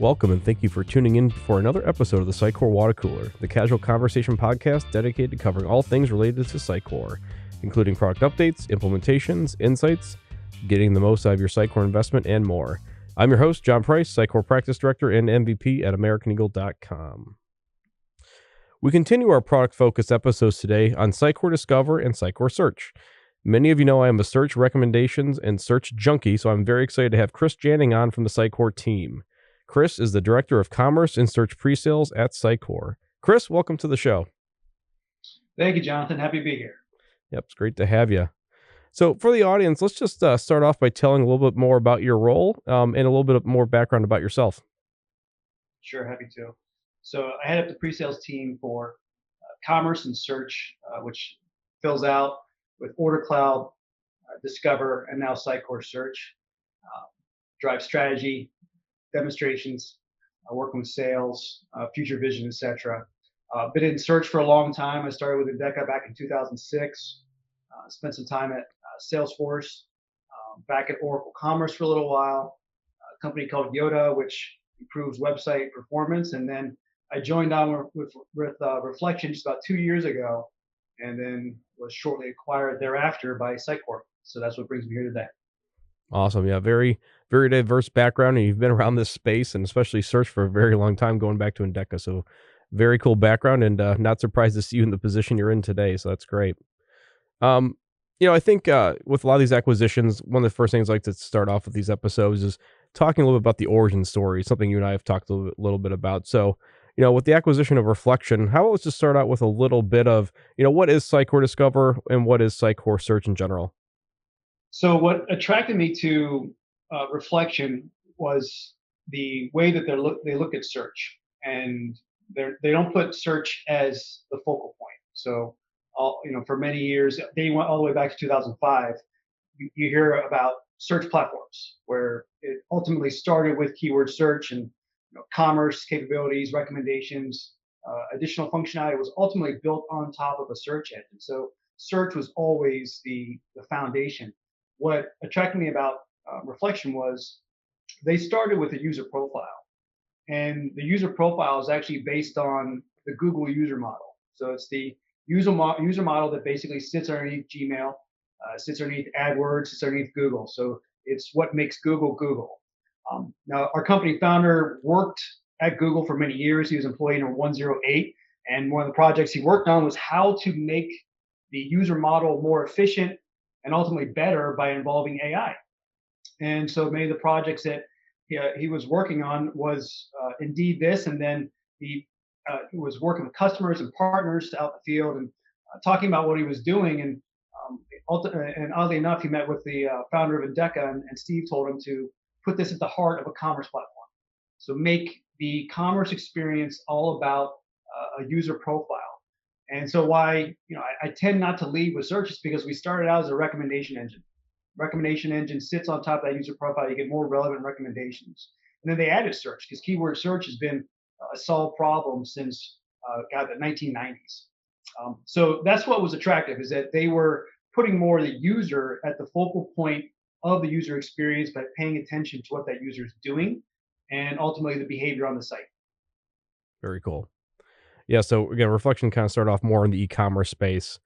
Welcome and thank you for tuning in for another episode of the Sitecore Water Cooler, the casual conversation podcast dedicated to covering all things related to Sitecore, including product updates, implementations, insights, getting the most out of your Sitecore investment, and more. I'm your host, Jon Price, Sitecore Practice Director and MVP at AmericanEagle.com. We continue our product-focused episodes today on Sitecore Discover and Sitecore Search. Many of you know I am a search recommendations and search junkie, so I'm very excited to have Chris Janning on from the Sitecore team. Chris is the Director of Commerce and Search Presales at Sitecore. Chris, welcome to the show. Thank you, Jonathan. Happy to be here. Yep, it's great to have you. So for the audience, let's just start off by telling a little bit more about your role and a little bit more background about yourself. Sure, happy to. So I head up the pre-sales team for Commerce and Search, which fills out with Order Cloud, Discover, and now Sitecore Search. Drive strategy, demonstrations, working with sales, future vision, etc. Been in search for a long time. I started with Endeca back in 2006. Spent some time at Salesforce, back at Oracle Commerce for a little while, a company called Yoda, which improves website performance. And then I joined on with Reflection just about 2 years ago, and then was shortly acquired thereafter by Sitecore. So that's what brings me here today. Awesome. Yeah, very, very diverse background, and you've been around this space and especially search for a very long time, going back to Endeca. So very cool background, and not surprised to see you in the position you're in today. So that's great. I think with a lot of these acquisitions, one of the first things I like to start off with these episodes is talking a little bit about the origin story, something you and I have talked a little bit about. So, with the acquisition of Reflection, how about let's just start out with a little bit of, what is Sitecore Discover and what is Sitecore Search in general? So what attracted me to Reflection was the way that they look at search, and they don't put search as the focal point. So, for many years, they went all the way back to 2005. You hear about search platforms where it ultimately started with keyword search and commerce capabilities, recommendations, additional functionality was ultimately built on top of a search engine. So search was always the foundation. What attracted me about Reflection was they started with a user profile, and the user profile is actually based on the Google user model. So it's the user model that basically sits underneath Gmail, sits underneath AdWords, sits underneath Google. So it's what makes Google Google. Now, our company founder worked at Google for many years. He was employee number 108, and one of the projects he worked on was how to make the user model more efficient and ultimately better by involving AI. And so many of the projects that he was working on was indeed this, and then he was working with customers and partners out in the field and talking about what he was doing. And oddly enough, he met with the founder of Endeca, and Steve told him to put this at the heart of a commerce platform. So make the commerce experience all about a user profile. And so why I tend not to lead with search is because we started out as a recommendation engine. Recommendation engine sits on top of that user profile. You get more relevant recommendations. And then they added search because keyword search has been a solved problem since the 1990s. So that's what was attractive, is that they were putting more of the user at the focal point of the user experience by paying attention to what that user is doing and ultimately the behavior on the site. Very cool. Yeah, so again, Reflection kind of started off more in the e-commerce space,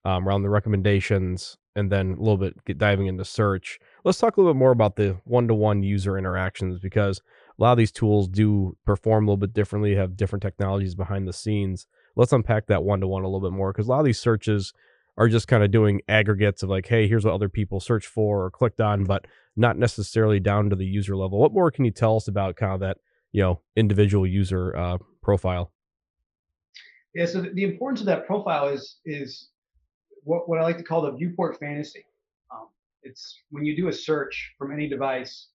around the recommendations, and then a little bit diving into search. Let's talk a little bit more about the one-to-one user interactions, because a lot of these tools do perform a little bit differently, have different technologies behind the scenes. Let's unpack that one-to-one a little bit more, because a lot of these searches are just kind of doing aggregates of like, hey, here's what other people searched for or clicked on, but not necessarily down to the user level. What more can you tell us about kind of that, individual user profile? Yeah, so the importance of that profile is what I like to call the viewport fantasy. It's when you do a search from any device,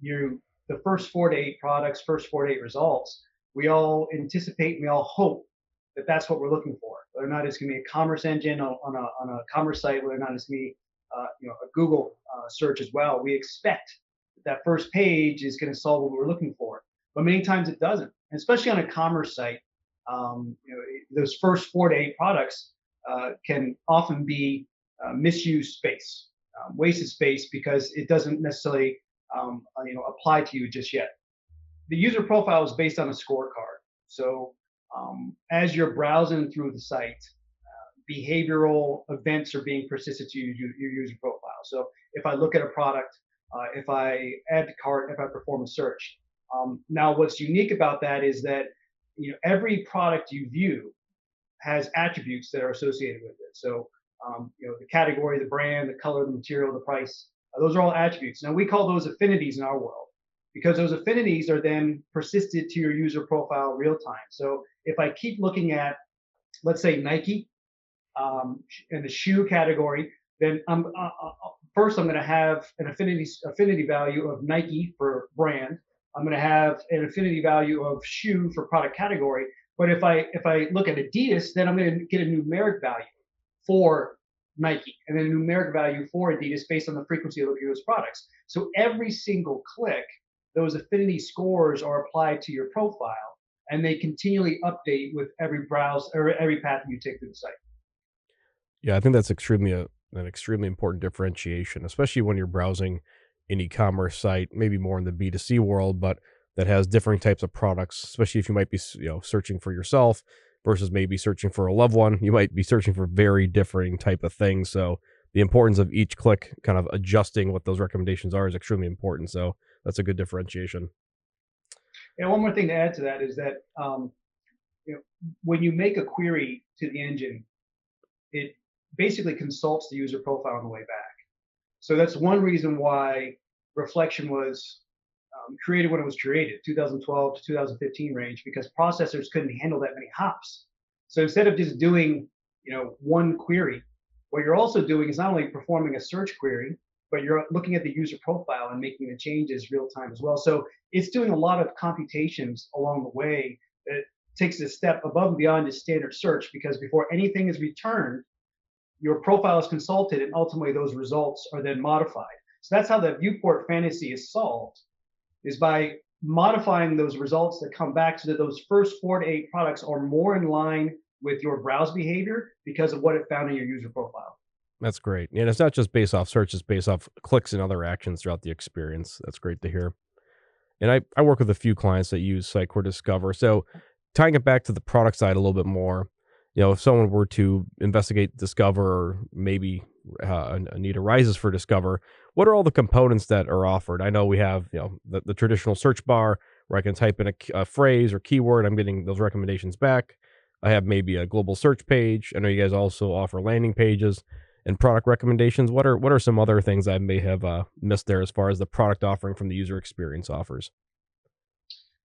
the first 4 to 8 products, first 4 to 8 results, we all anticipate, we all hope that that's what we're looking for. Whether or not it's going to be a commerce engine on a commerce site, whether or not it's going to be a Google search as well, we expect that first page is going to solve what we're looking for. But many times it doesn't, and especially on a commerce site. Those first 4 to 8 products can often be misused space, wasted space, because it doesn't necessarily apply to you just yet. the user profile is based on a scorecard. So as you're browsing through the site, behavioral events are being persisted to your user profile. So if I look at a product, if I add to cart, if I perform a search. Now, what's unique about that is that every product you view has attributes that are associated with it. So the category, the brand, the color, the material, the price. Those are all attributes. Now we call those affinities in our world because those affinities are then persisted to your user profile real time. So if I keep looking at, let's say Nike, in the shoe category, then first I'm going to have an affinity value of Nike for brand. I'm going to have an affinity value of shoe for product category. But if I look at Adidas, then I'm going to get a numeric value for Nike and then a numeric value for Adidas based on the frequency of looking at those products. So every single click, those affinity scores are applied to your profile, and they continually update with every browse or every path you take through the site. Yeah, I think that's an extremely important differentiation, especially when you're browsing an e-commerce site, maybe more in the B2C world, but that has different types of products, especially if you might be, searching for yourself versus maybe searching for a loved one. You might be searching for very differing type of things. So the importance of each click kind of adjusting what those recommendations are is extremely important. So that's a good differentiation. And one more thing to add to that is that when you make a query to the engine, it basically consults the user profile on the way back. So that's one reason why reflection was created when it was created, 2012 to 2015 range, because processors couldn't handle that many hops. So instead of just doing, one query, what you're also doing is not only performing a search query, but you're looking at the user profile and making the changes real time as well. So it's doing a lot of computations along the way that takes a step above and beyond just standard search, because before anything is returned, your profile is consulted, and ultimately those results are then modified. So that's how the viewport fantasy is solved, is by modifying those results that come back so that those first 4 to 8 products are more in line with your browse behavior because of what it found in your user profile. That's great. And it's not just based off search, it's based off clicks and other actions throughout the experience. That's great to hear. And I work with a few clients that use Sitecore Discover. So tying it back to the product side a little bit more, if someone were to investigate Discover or maybe a need arises for Discover, what are all the components that are offered? I know we have, the traditional search bar where I can type in a phrase or keyword. I'm getting those recommendations back. I have maybe a global search page. I know you guys also offer landing pages and product recommendations. What are some other things I may have missed there as far as the product offering from the user experience offers?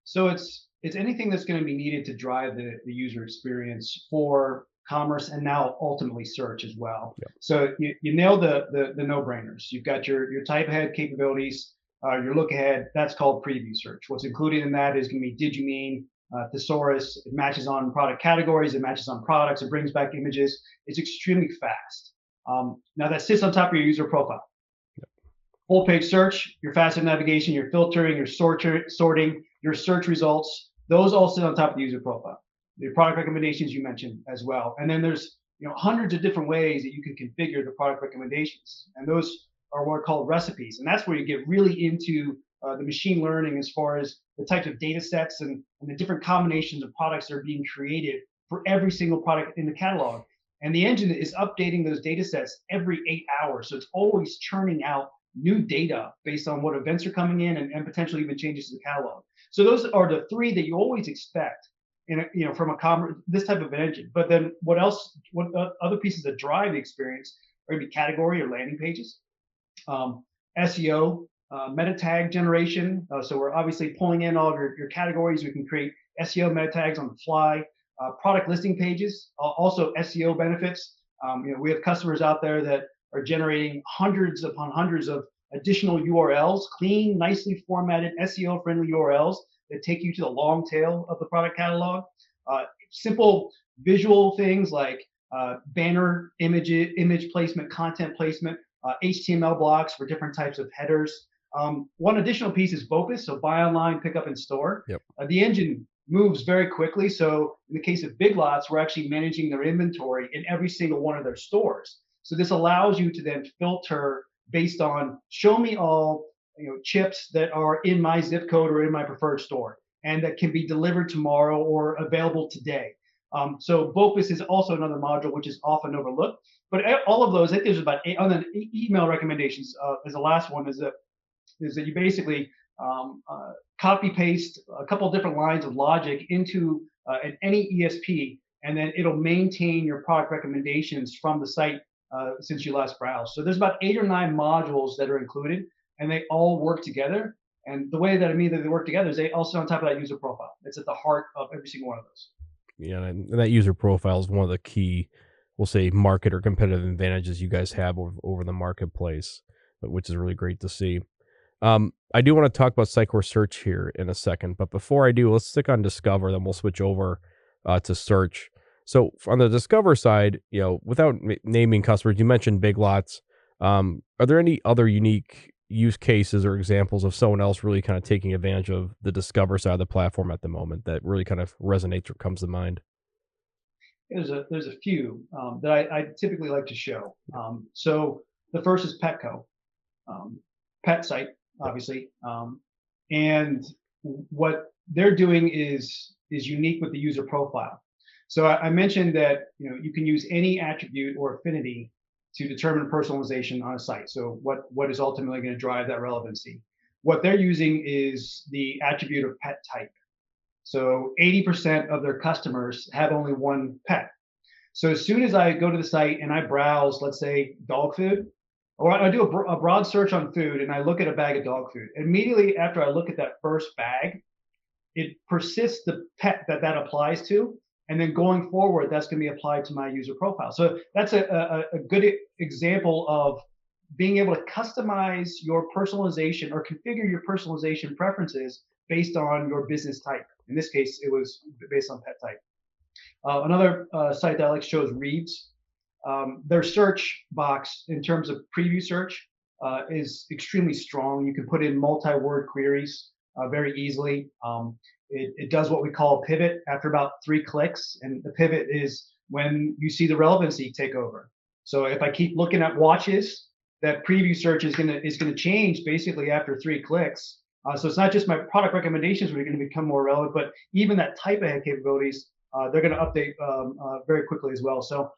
So it's anything that's going to be needed to drive the user experience for commerce and now ultimately search as well. Yep. So you nailed the no-brainers. You've got your type ahead capabilities, your look ahead. That's called preview search. What's included in that is going to be did you mean, thesaurus. It matches on product categories. It matches on products. It brings back images. It's extremely fast. Now that sits on top of your user profile. Full page search, your faster navigation, your filtering, your sorting, your search results, those all sit on top of the user profile. The product recommendations you mentioned as well. And then there's hundreds of different ways that you can configure the product recommendations. And those are what are called recipes. And that's where you get really into the machine learning as far as the types of data sets and the different combinations of products that are being created for every single product in the catalog. And the engine is updating those data sets every 8 hours. So it's always churning out new data based on what events are coming in and potentially even changes to the catalog. So those are the three that you always expect from this type of an engine. But then what other pieces that drive the experience are going to be category or landing pages, SEO, meta tag generation. So we're obviously pulling in all of your categories. We can create SEO meta tags on the fly. Product listing pages, also SEO benefits. We have customers out there that are generating hundreds upon hundreds of additional URLs, clean, nicely formatted, SEO-friendly URLs that take you to the long tail of the product catalog. Simple visual things like banner image placement, content placement, HTML blocks for different types of headers. One additional piece is BOPIS, so buy online, pick up in store. Yep. The engine moves very quickly. So in the case of Big Lots, we're actually managing their inventory in every single one of their stores. So this allows you to then filter based on show me all chips that are in my zip code or in my preferred store, and that can be delivered tomorrow or available today. So BOPUS is also another module which is often overlooked. But all of those, I think there's about eight, on the email recommendations as the last one, is that you basically copy paste a couple different lines of logic into any ESP, and then it'll maintain your product recommendations from the site since you last browsed. So there's about 8 or 9 modules that are included, and they all work together. And the way that I mean that they work together is they all sit on top of that user profile. It's at the heart of every single one of those. Yeah, and that user profile is one of the key, we'll say, market or competitive advantages you guys have over the marketplace, which is really great to see. I do want to talk about Sitecore Search here in a second, but before I do, let's stick on Discover, then we'll switch over to Search. So on the Discover side, without naming customers, you mentioned Big Lots. Are there any other unique use cases or examples of someone else really kind of taking advantage of the Discover side of the platform at the moment that really kind of resonates or comes to mind? There's a few that I typically like to show. So the first is Petco, pet site, obviously, and what they're doing is unique with the user profile. So I mentioned that you can use any attribute or affinity to determine personalization on a site. So what is ultimately going to drive that relevancy? What they're using is the attribute of pet type. So 80% of their customers have only one pet. So as soon as I go to the site and I browse, let's say dog food, or I do a broad search on food and I look at a bag of dog food, immediately after I look at that first bag, it persists the pet that applies to. And then going forward, that's going to be applied to my user profile. So that's a good example of being able to customize your personalization or configure your personalization preferences based on your business type. In this case, it was based on pet type. Another site that I like to show is Reads. Their search box in terms of preview search is extremely strong. You can put in multi-word queries very easily. It does what we call a pivot after about 3 clicks, and the pivot is when you see the relevancy take over. So if I keep looking at watches, that preview search is gonna change basically after 3 clicks. So it's not just my product recommendations that are going to become more relevant, but even that type of capabilities, they're going to update very quickly as well. So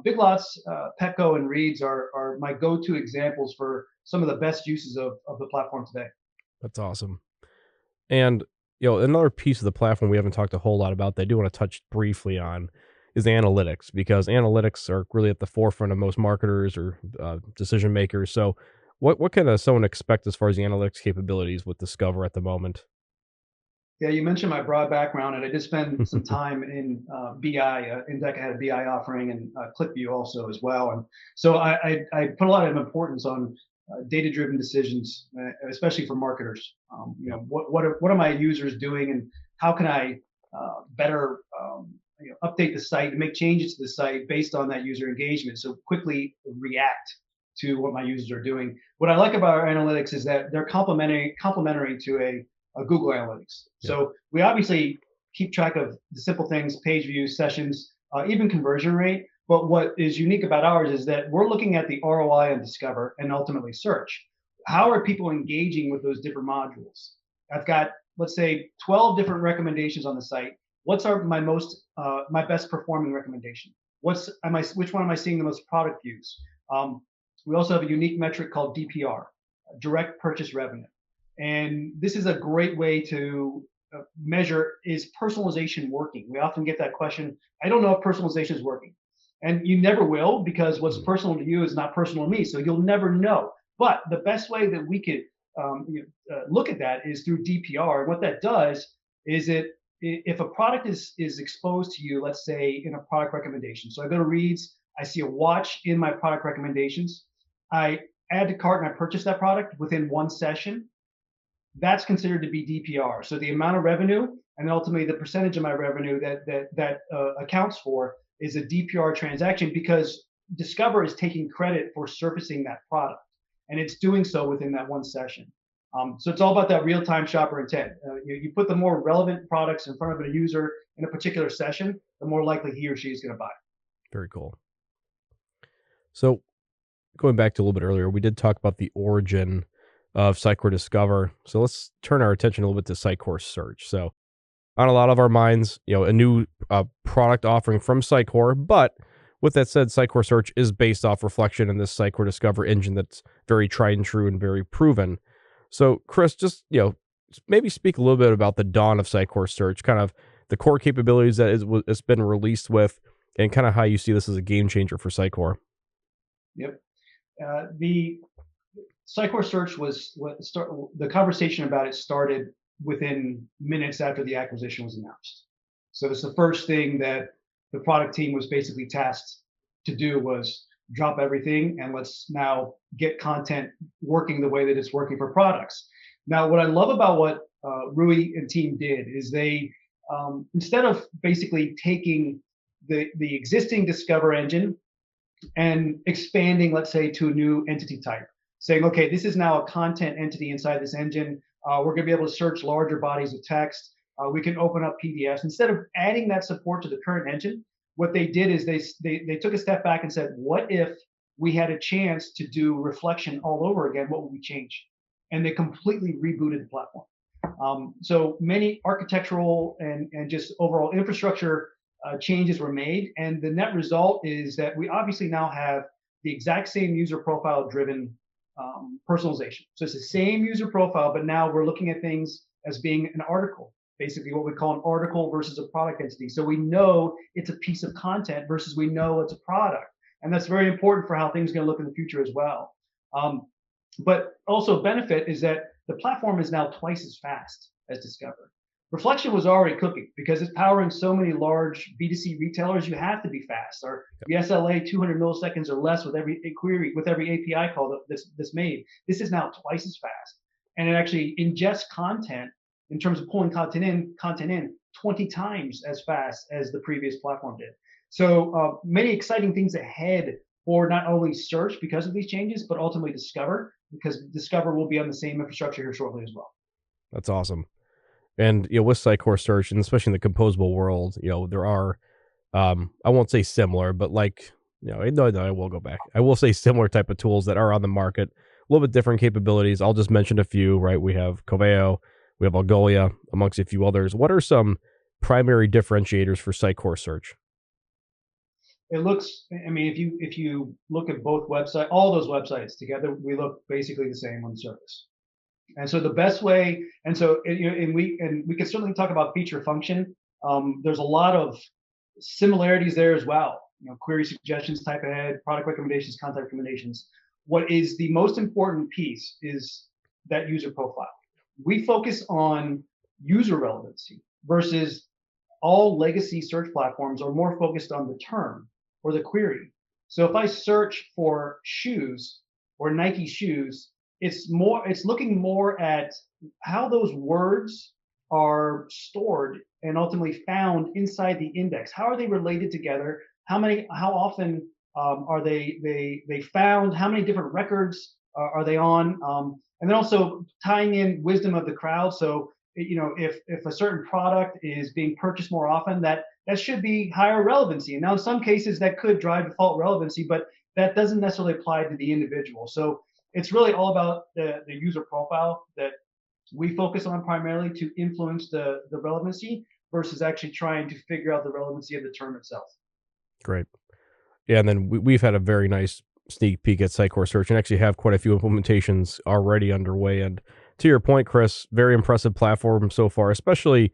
Big Lots, Petco, and Reads are my go-to examples for some of the best uses of the platform today. That's awesome. And another piece of the platform we haven't talked a whole lot about that I do want to touch briefly on is analytics, because analytics are really at the forefront of most marketers or decision makers. So what can someone expect as far as the analytics capabilities with Discover at the moment? Yeah, you mentioned my broad background, and I did spend some time in BI. Indec had a BI offering, and ClickView also as well. And so I put a lot of importance on data-driven decisions, especially for marketers. What are my users doing, and how can I better update the site and make changes to the site based on that user engagement? So quickly react to what my users are doing. What I like about our analytics is that they're complementary to a Google Analytics. Yeah. So we obviously keep track of the simple things, page views, sessions, even conversion rate. But what is unique about ours is that we're looking at the ROI on Discover and ultimately search. How are people engaging with those different modules? I've got, let's say, 12 different recommendations on the site. What's my best performing recommendation? Which one am I seeing the most product views? We also have a unique metric called DPR, direct purchase revenue. And this is a great way to measure, is personalization working? We often get that question. I don't know if personalization is working. And you never will, because what's personal to you is not personal to me. So you'll never know. But the best way that we could look at that is through DPR. And what that does is if a product is exposed to you, let's say in a product recommendation. So I go to Reads, I see a watch in my product recommendations. I add to cart and I purchase that product within 1 session. That's considered to be DPR. So the amount of revenue and ultimately the percentage of my revenue that accounts for is a DPR transaction, because Discover is taking credit for surfacing that product, and it's doing so within that 1 session. So it's all about that real-time shopper intent. You put the more relevant products in front of a user in a particular session, the more likely he or she is going to buy. Very cool. So going back to a little bit earlier, we did talk about the origin of Sitecore Discover. So let's turn our attention a little bit to Sitecore Search. So on a lot of our minds, a new product offering from Sitecore. But with that said, Sitecore Search is based off Reflection and this Sitecore Discover engine that's very tried and true and very proven. So, Chris, just maybe speak a little bit about the dawn of Sitecore Search, kind of the core capabilities that it's been released with, and kind of how you see this as a game changer for Sitecore. Yep. The Sitecore Search the conversation about it started within minutes after the acquisition was announced. So it's the first thing that the product team was basically tasked to do was drop everything and let's now get content working the way that it's working for products. Now, what I love about what Rui and team did is they, instead of basically taking the existing Discover engine and expanding, let's say, to a new entity type, saying, okay, this is now a content entity inside this engine. We're going to be able to search larger bodies of text. We can open up PDFs. Instead of adding that support to the current engine, what they did is they took a step back and said, what if we had a chance to do reflection all over again? What would we change? And they completely rebooted the platform. So many architectural and just overall infrastructure changes were made. And the net result is that we obviously now have the exact same user profile driven personalization. So it's the same user profile, but now we're looking at things as being an article, basically what we call an article versus a product entity. So we know it's a piece of content versus we know it's a product. And that's very important for how things are going to look in the future as well. But also benefit is that the platform is now twice as fast as Discover. Reflection was already cooking because it's powering so many large B2C retailers. You have to be fast, or the SLA 200 milliseconds or less with every query, with every API call that's made. This is now twice as fast, and it actually ingests content in terms of pulling content in 20 times as fast as the previous platform did. So many exciting things ahead for not only search because of these changes, but ultimately Discover, because Discover will be on the same infrastructure here shortly as well. That's awesome. And with Sitecore Search, and especially in the composable world, there are, I won't say similar, but like, no, I will go back. I will say similar type of tools that are on the market, a little bit different capabilities. I'll just mention a few, right? We have Coveo, we have Algolia, amongst a few others. What are some primary differentiators for Sitecore Search? It looks, I mean, if you look at both websites, all those websites together, we look basically the same on the surface. And so the best way, and so and we can certainly talk about feature function. There's a lot of similarities there as well. Query suggestions, type ahead, product recommendations, content recommendations. What is the most important piece is that user profile. We focus on user relevancy versus all legacy search platforms are more focused on the term or the query. So if I search for shoes or Nike shoes, it's looking more at how those words are stored and ultimately found inside the index. How are they related together? How often are they found? How many different records are they on? And then also tying in wisdom of the crowd. So if a certain product is being purchased more often, that should be higher relevancy. And now in some cases that could drive default relevancy, but that doesn't necessarily apply to the individual. So it's really all about the user profile that we focus on primarily to influence the relevancy versus actually trying to figure out the relevancy of the term itself. Great. Yeah, and then we've had a very nice sneak peek at Sitecore Search and actually have quite a few implementations already underway. And to your point, Chris, very impressive platform so far, especially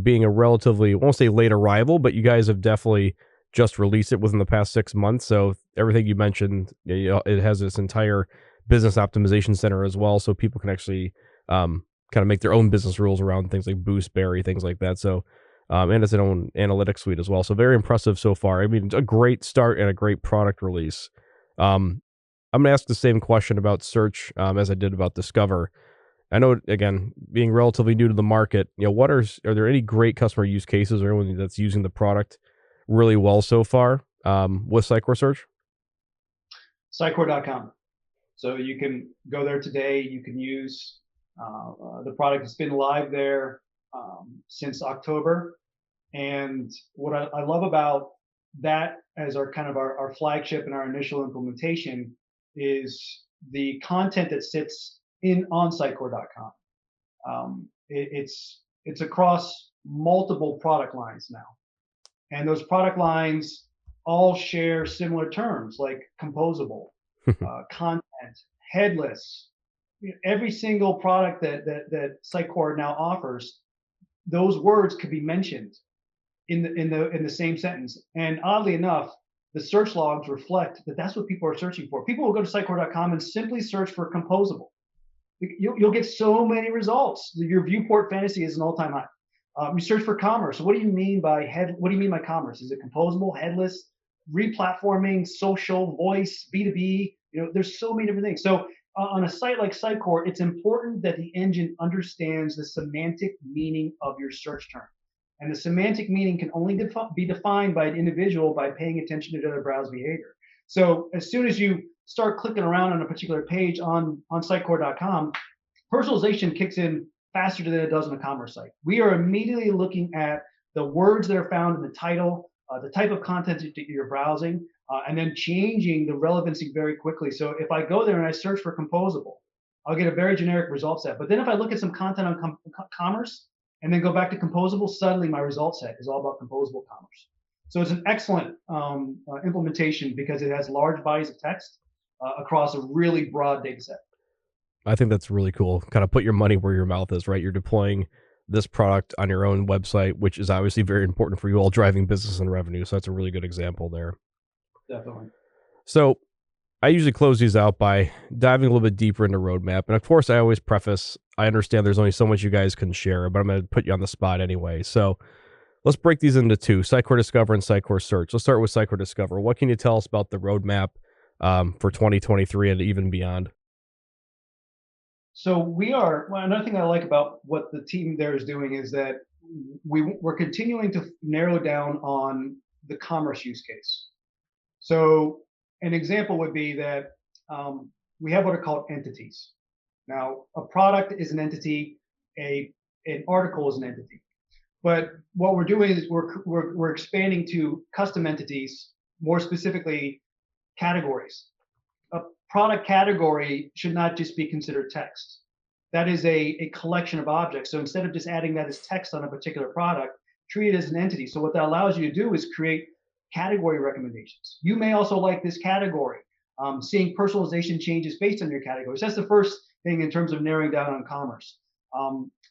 being a relatively, I won't say late arrival, but you guys have definitely just released it within the past 6 months. So everything you mentioned, it has this entire business optimization center as well, so people can actually kind of make their own business rules around things like Boostberry, things like that. So and it's an own analytics suite as well. So very impressive so far. I mean, it's a great start and a great product release. I'm going to ask the same question about search as I did about Discover. I know, again, being relatively new to the market, are there any great customer use cases or anyone that's using the product really well so far with Sitecore Search? Sitecore.com. So you can go there today. You can use the product. It's been live there since October. And what I love about that as our kind of our flagship and our initial implementation is the content that sits on Sitecore.com. It's across multiple product lines now, and those product lines all share similar terms like composable, content, headless. Every single product that Sitecore now offers, those words could be mentioned in the same sentence. And oddly enough, the search logs reflect that that's what people are searching for. People will go to Sitecore.com and simply search for composable. You'll get so many results. Your viewport fantasy is an all-time high. You search for commerce. What do you mean by What do you mean by commerce? Is it composable, headless, replatforming, social, voice, B2B? There's so many different things. So on a site like Sitecore, it's important that the engine understands the semantic meaning of your search term. And the semantic meaning can only be defined by an individual by paying attention to their browse behavior. So as soon as you start clicking around on a particular page on Sitecore.com, personalization kicks in faster than it does on a commerce site. We are immediately looking at the words that are found in the title, the type of content that you're browsing, and then changing the relevancy very quickly. So if I go there and I search for composable, I'll get a very generic result set. But then if I look at some content on commerce and then go back to composable, suddenly my result set is all about composable commerce. So it's an excellent implementation because it has large bodies of text across a really broad data set. I think that's really cool. Kind of put your money where your mouth is, right? You're deploying this product on your own website, which is obviously very important for you all, driving business and revenue. So that's a really good example there. Definitely. So I usually close these out by diving a little bit deeper into roadmap. And of course, I always preface, I understand there's only so much you guys can share, but I'm going to put you on the spot anyway. So let's break these into two, Sitecore Discover and Sitecore Search. Let's start with Sitecore Discover. What can you tell us about the roadmap for 2023 and even beyond? So another thing I like about what the team there is doing is that we're continuing to narrow down on the commerce use case. So an example would be that we have what are called entities. Now, a product is an entity, an article is an entity. But what we're doing is we're expanding to custom entities, more specifically categories. A product category should not just be considered text. That is a collection of objects. So instead of just adding that as text on a particular product, treat it as an entity. So what that allows you to do is create category recommendations. You may also like this category, seeing personalization changes based on your categories. That's the first thing in terms of narrowing down on commerce.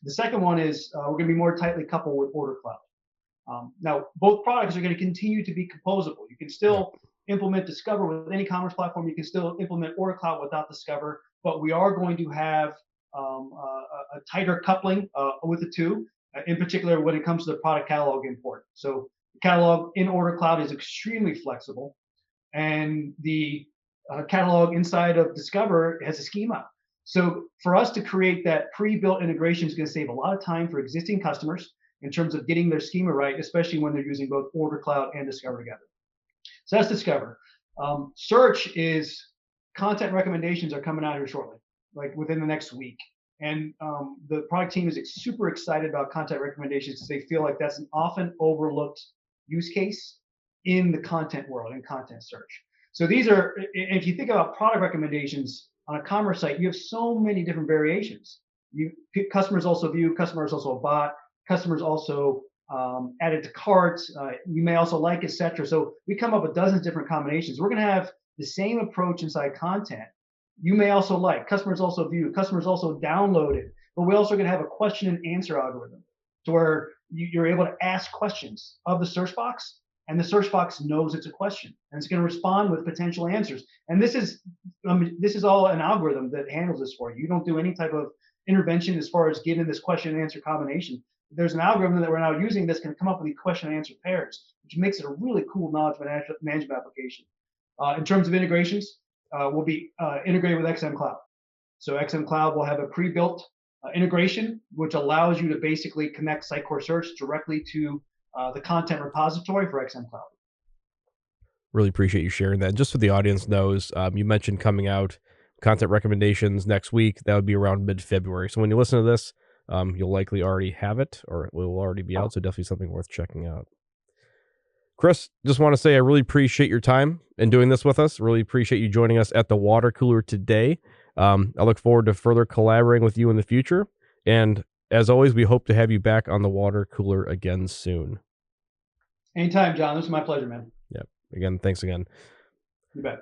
The second one is we're going to be more tightly coupled with Order Cloud. Now, both products are going to continue to be composable. You can still implement Discover with any commerce platform. You can still implement Order Cloud without Discover, but we are going to have a tighter coupling with the two, in particular when it comes to the product catalog import. So the catalog in Order Cloud is extremely flexible, and the catalog inside of Discover has a schema. So for us to create that pre-built integration is going to save a lot of time for existing customers in terms of getting their schema right, especially when they're using both Order Cloud and Discover together. So that's Discover. Search is content recommendations are coming out here shortly, like within the next week. And the product team is super excited about content recommendations because they feel like that's an often overlooked use case in the content world, in content search. So these are, if you think about product recommendations on a commerce site, you have so many different variations. Customers also view, customers also bought, customers also added to carts, you may also like, etc. So we come up with dozens of different combinations. We're going to have the same approach inside content. You may also like, customers also view, customers also downloaded, but we're also going to have a question and answer algorithm to where you're able to ask questions of the search box, and the search box knows it's a question, and it's going to respond with potential answers. And this is all an algorithm that handles this for you. You don't do any type of intervention as far as getting this question and answer combination. There's an algorithm that we're now using that's going to come up with the question and answer pairs, which makes it a really cool knowledge management application. In terms of integrations, we'll be integrated with XM Cloud. So XM Cloud will have a pre-built integration, which allows you to basically connect Sitecore Search directly to the content repository for XM Cloud. Really appreciate you sharing that. Just so the audience knows, you mentioned coming out content recommendations next week. That would be around mid-February. So when you listen to this, you'll likely already have it, or it will already be out. So definitely something worth checking out. Chris, just want to say I really appreciate your time and doing this with us. Really appreciate you joining us at the water cooler today. I look forward to further collaborating with you in the future. And as always, we hope to have you back on the water cooler again soon. Anytime, John. This is my pleasure, man. Yep. Again, thanks again. You bet.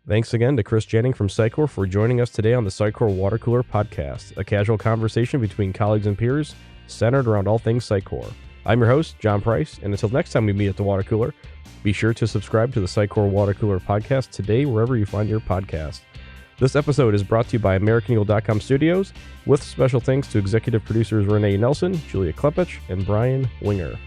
Thanks again to Chris Janning from Sitecore for joining us today on the Sitecore Water Cooler Podcast, a casual conversation between colleagues and peers centered around all things Sitecore. I'm your host, Jon Price, and until next time we meet at the water cooler, be sure to subscribe to the Sitecore Water Cooler Podcast today wherever you find your podcast. This episode is brought to you by AmericanEagle.com Studios, with special thanks to executive producers Renee Nelson, Julia Klepich, and Brian Winger.